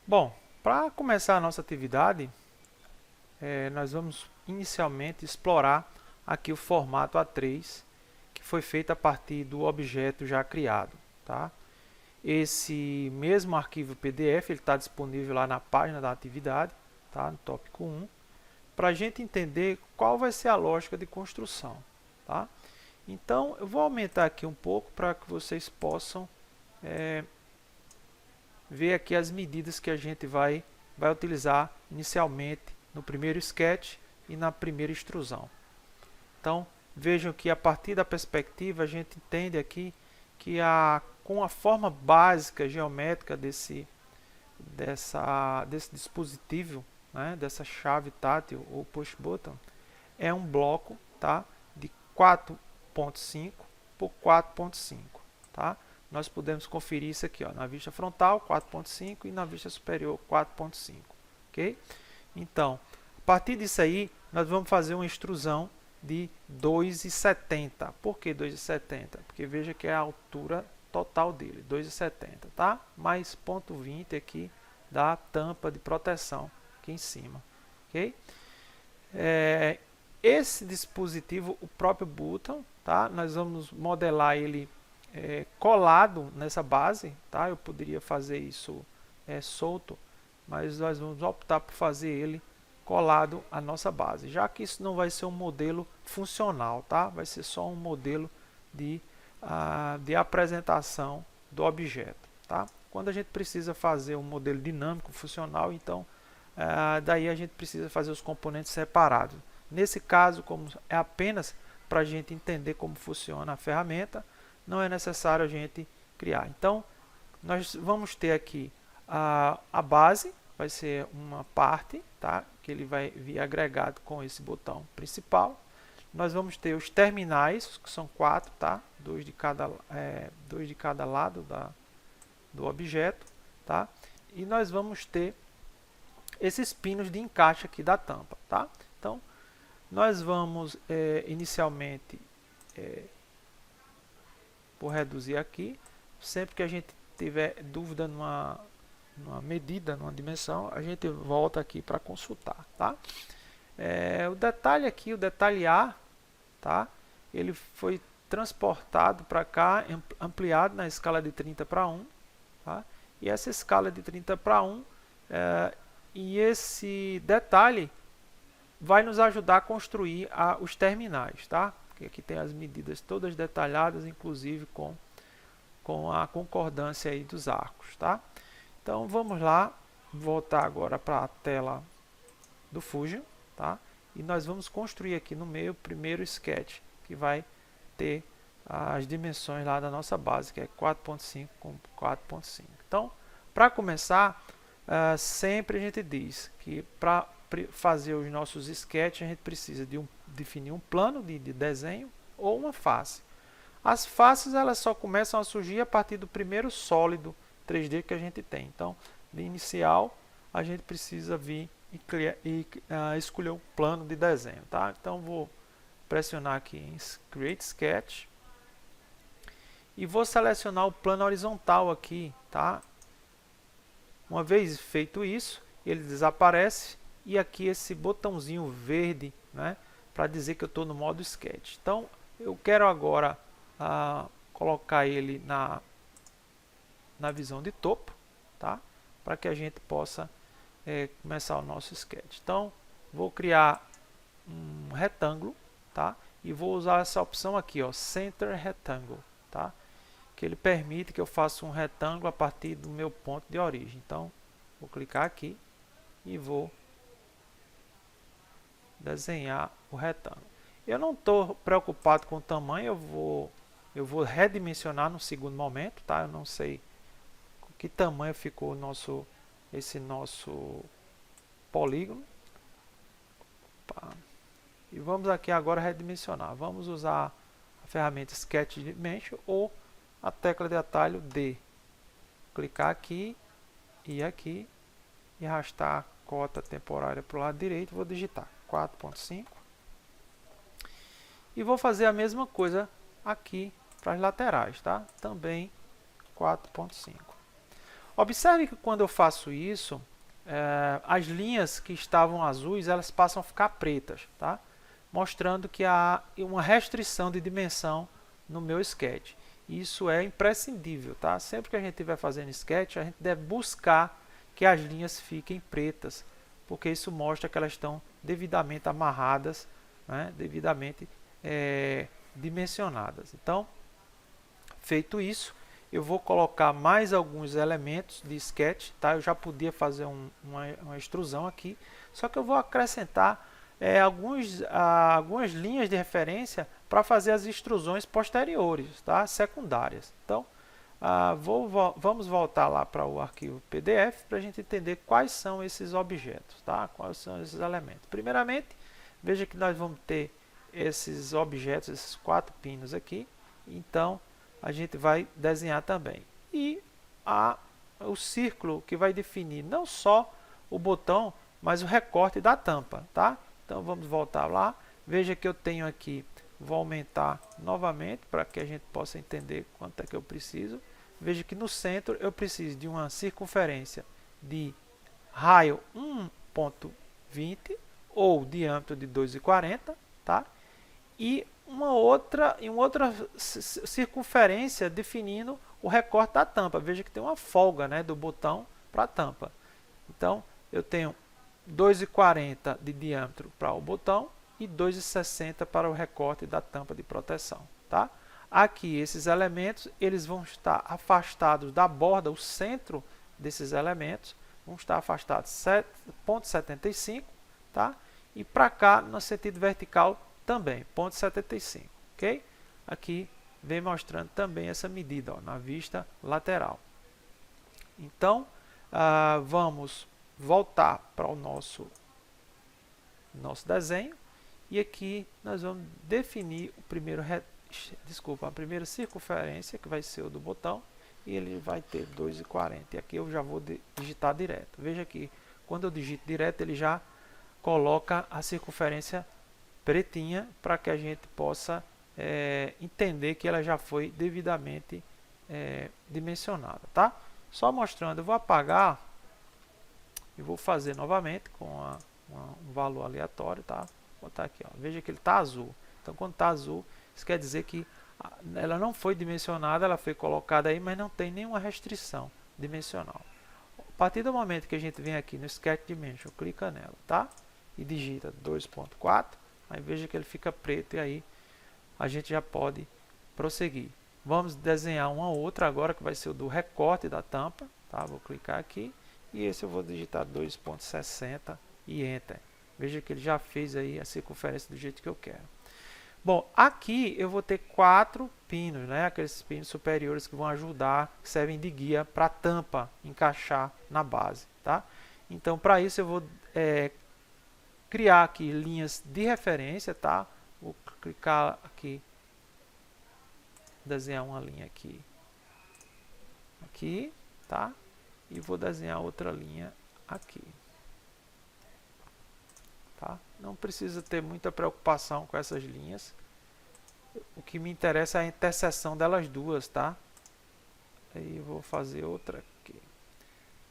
Bom, para começar a nossa atividade, nós vamos inicialmente explorar aqui o formato A3, que foi feito a partir do objeto já criado. Tá? Esse mesmo arquivo PDF está disponível lá na página da atividade, tá? No tópico 1, para a gente entender qual vai ser a lógica de construção. Tá? Então, eu vou aumentar aqui um pouco para que vocês possam ver aqui as medidas que a gente vai utilizar inicialmente no primeiro sketch e na primeira extrusão. Então, vejam que a partir da perspectiva a gente entende aqui que com a forma básica geométrica desse dispositivo, né, dessa chave tátil ou push button, é um bloco, tá, de 4.5 por 4.5. Tá? Nós podemos conferir isso aqui, ó, na vista frontal 4.5 e na vista superior 4.5. Okay? Então, a partir disso aí, nós vamos fazer uma extrusão de 2,70. Por que 2,70? Porque veja que é a altura total dele, 2,70, tá? Mais 0,20 aqui da tampa de proteção aqui em cima. Okay? Esse dispositivo, o próprio button, tá? Nós vamos modelar ele colado nessa base, tá? Eu poderia fazer isso solto, mas nós vamos optar por fazer ele colado à nossa base, já que isso não vai ser um modelo funcional, tá? Vai ser só um modelo de apresentação do objeto, tá? Quando a gente precisa fazer um modelo dinâmico, funcional, então daí a gente precisa fazer os componentes separados. Nesse caso, como é apenas para a gente entender como funciona a ferramenta, não é necessário a gente criar. Então, nós vamos ter aqui a base, vai ser uma parte, tá? Que ele vai vir agregado com esse botão principal. Nós vamos ter os terminais, que são 4, tá? Dois de cada lado do objeto, tá? E nós vamos ter esses pinos de encaixe aqui da tampa, tá? Então, nós vamos inicialmente vou reduzir aqui. Sempre que a gente tiver dúvida numa medida, numa dimensão, a gente volta aqui para consultar, tá? O detalhe aqui, o detalhe A, tá? Ele foi transportado para cá, ampliado na escala de 30:1, tá? E essa escala de 30:1 e esse detalhe vai nos ajudar a construir os terminais, tá? Porque aqui tem as medidas todas detalhadas, inclusive com a concordância aí dos arcos, tá? Então vamos lá, voltar agora para a tela do Fusion, tá? E nós vamos construir aqui no meio o primeiro sketch, que vai ter as dimensões lá da nossa base, que é 4.5 com 4.5. Então, para começar, sempre a gente diz que para fazer os nossos sketches, a gente precisa definir um plano de desenho ou uma face. As faces elas só começam a surgir a partir do primeiro sólido 3D que a gente tem. Então, de inicial, a gente precisa vir e escolher um plano de desenho. Tá? Então, vou pressionar aqui em Create Sketch e vou selecionar o plano horizontal aqui. Tá? Uma vez feito isso, ele desaparece e aqui esse botãozinho verde, né, para dizer que eu estou no modo Sketch. Então, eu quero agora colocar ele na visão de topo, tá? Para que a gente possa começar o nosso sketch. Então, vou criar um retângulo, tá? E vou usar essa opção aqui, ó, Center Rectangle, tá? Que ele permite que eu faça um retângulo a partir do meu ponto de origem. Então, vou clicar aqui e vou desenhar o retângulo. Eu não estou preocupado com o tamanho, eu vou redimensionar no segundo momento, tá? Eu não sei que tamanho ficou esse nosso polígono. Opa. E vamos aqui agora redimensionar. Vamos usar a ferramenta Sketch Dimension ou a tecla de atalho D. Clicar aqui e arrastar a cota temporária para o lado direito. Vou digitar 4.5 e vou fazer a mesma coisa aqui para as laterais, tá? Também 4.5. Observe que quando eu faço isso, as linhas que estavam azuis, elas passam a ficar pretas, tá? Mostrando que há uma restrição de dimensão no meu sketch. Isso é imprescindível, tá? Sempre que a gente estiver fazendo sketch, a gente deve buscar que as linhas fiquem pretas, porque isso mostra que elas estão devidamente amarradas, né? Devidamente dimensionadas. Então, feito isso, eu vou colocar mais alguns elementos de sketch, tá? Eu já podia fazer uma extrusão aqui, só que eu vou acrescentar algumas linhas de referência para fazer as extrusões posteriores, tá? Secundárias. Então, vamos voltar lá para o arquivo PDF para a gente entender quais são esses objetos, tá? Quais são esses elementos. Primeiramente, veja que nós vamos ter esses objetos, esses 4 pinos aqui. Então, a gente vai desenhar também. E o círculo que vai definir não só o botão, mas o recorte da tampa, tá? Então, vamos voltar lá. Veja que eu tenho aqui, vou aumentar novamente para que a gente possa entender quanto é que eu preciso. Veja que no centro eu preciso de uma circunferência de raio 1,20 ou diâmetro de 2,40, tá? E uma outra circunferência definindo o recorte da tampa. Veja que tem uma folga, né, do botão para a tampa. Então, eu tenho 2,40 de diâmetro para o botão e 2,60 para o recorte da tampa de proteção, tá? Aqui, esses elementos, eles vão estar afastados da borda, o centro desses elementos vão estar afastados 0,75, tá? E para cá, no sentido vertical, também, 0,75, ok? Aqui vem mostrando também essa medida, ó, na vista lateral. Então, vamos voltar para o nosso desenho e aqui nós vamos definir a primeira circunferência, que vai ser o do botão, e ele vai ter 2,40. E aqui eu já vou digitar direto. Veja que quando eu digito direto, ele já coloca a circunferência pretinha para que a gente possa entender que ela já foi devidamente dimensionada, tá? Só mostrando, eu vou apagar e vou fazer novamente com um valor aleatório, tá? Vou botar aqui, ó. Veja que ele está azul. Então, quando está azul, isso quer dizer que ela não foi dimensionada, ela foi colocada aí, mas não tem nenhuma restrição dimensional. A partir do momento que a gente vem aqui no Sketch Dimension, clica nela, tá? E digita 2,4, aí veja que ele fica preto e aí a gente já pode prosseguir. Vamos desenhar uma outra agora, que vai ser o do recorte da tampa, tá? Vou clicar aqui e esse eu vou digitar 2,60 e Enter. Veja que ele já fez aí a circunferência do jeito que eu quero. Bom, aqui eu vou ter 4 pinos, né? Aqueles pinos superiores que vão ajudar, que servem de guia para a tampa encaixar na base, tá? Então, para isso eu vou criar aqui linhas de referência, tá? Vou clicar aqui, desenhar uma linha aqui, tá? E vou desenhar outra linha aqui. Tá? Não precisa ter muita preocupação com essas linhas. O que me interessa é a interseção delas duas, tá? Aí eu vou fazer outra aqui.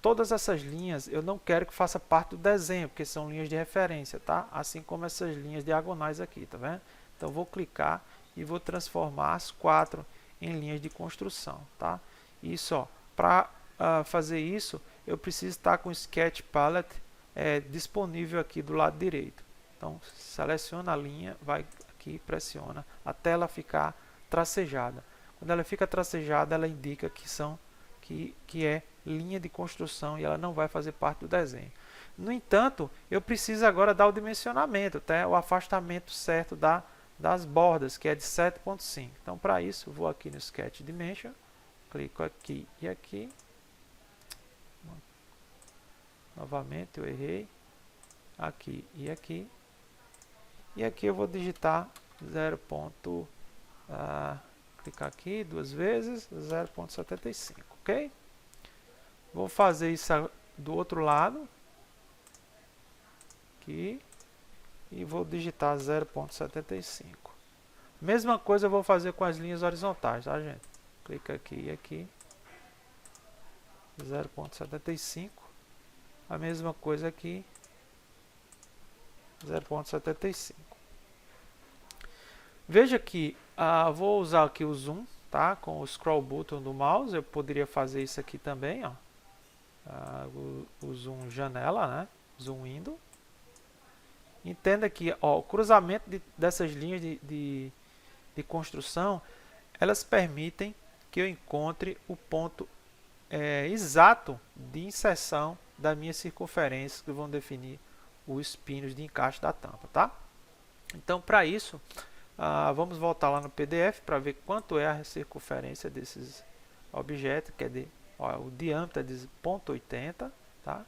Todas essas linhas eu não quero que faça parte do desenho, porque são linhas de referência, tá? Assim como essas linhas diagonais aqui, tá vendo? Então vou clicar e vou transformar as 4 em linhas de construção, tá? Isso, ó, para fazer isso, eu preciso estar com o Sketch Palette disponível aqui do lado direito. Então, seleciona a linha, vai aqui, pressiona, até ela ficar tracejada. Quando ela fica tracejada, ela indica que é linha de construção e ela não vai fazer parte do desenho. No entanto, eu preciso agora dar o dimensionamento, tá? O afastamento certo das bordas, que é de 7,5. Então, para isso, eu vou aqui no Sketch Dimension, clico aqui e aqui. Novamente eu errei, aqui e aqui, e aqui eu vou digitar clicar aqui 2 vezes, 0,75, ok? Vou fazer isso do outro lado, aqui, e vou digitar 0,75. Mesma coisa eu vou fazer com as linhas horizontais, tá, gente? Clica aqui e aqui. 0,75. A mesma coisa aqui, 0,75. Veja que vou usar aqui o zoom, tá? Com o scroll button do mouse. Eu poderia fazer isso aqui também, ó. O zoom janela, né? Zoom window. Entenda que ó, o cruzamento dessas linhas de construção, elas permitem que eu encontre o ponto exato de inserção da minha circunferência, que vão definir os pinos de encaixe da tampa, tá? Então, para isso, vamos voltar lá no PDF para ver quanto é a circunferência desses objetos, que é o diâmetro é de 0,80, tá?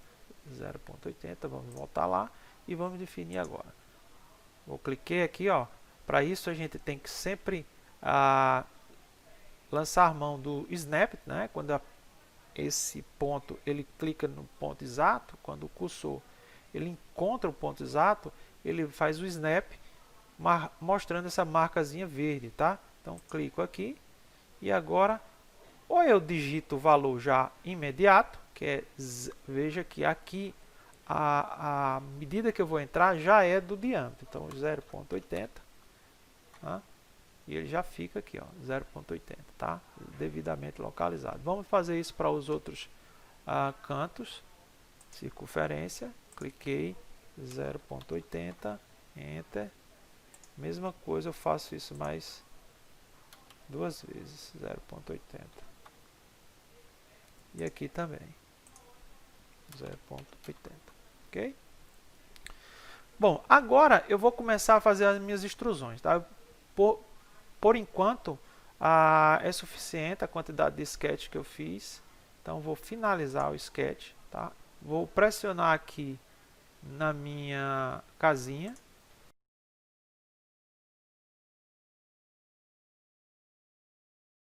0,80, vamos voltar lá e vamos definir agora. Vou cliquei aqui, ó. Para isso a gente tem que sempre lançar mão do snap, né? Quando esse ponto ele clica no ponto exato, quando o cursor ele encontra o ponto exato, ele faz o snap mostrando essa marcazinha verde, tá? Então clico aqui e agora ou eu digito o valor já imediato, que é, veja que aqui a medida que eu vou entrar já é do diâmetro, então 0,80, tá? E ele já fica aqui, ó, 0,80, tá? Devidamente localizado. Vamos fazer isso para os outros cantos. Circunferência, cliquei, 0,80, Enter. Mesma coisa, eu faço isso mais duas vezes, 0,80. E aqui também, 0,80, ok? Bom, agora eu vou começar a fazer as minhas extrusões, tá? Por enquanto, é suficiente a quantidade de sketch que eu fiz. Então, vou finalizar o sketch, tá? Vou pressionar aqui na minha casinha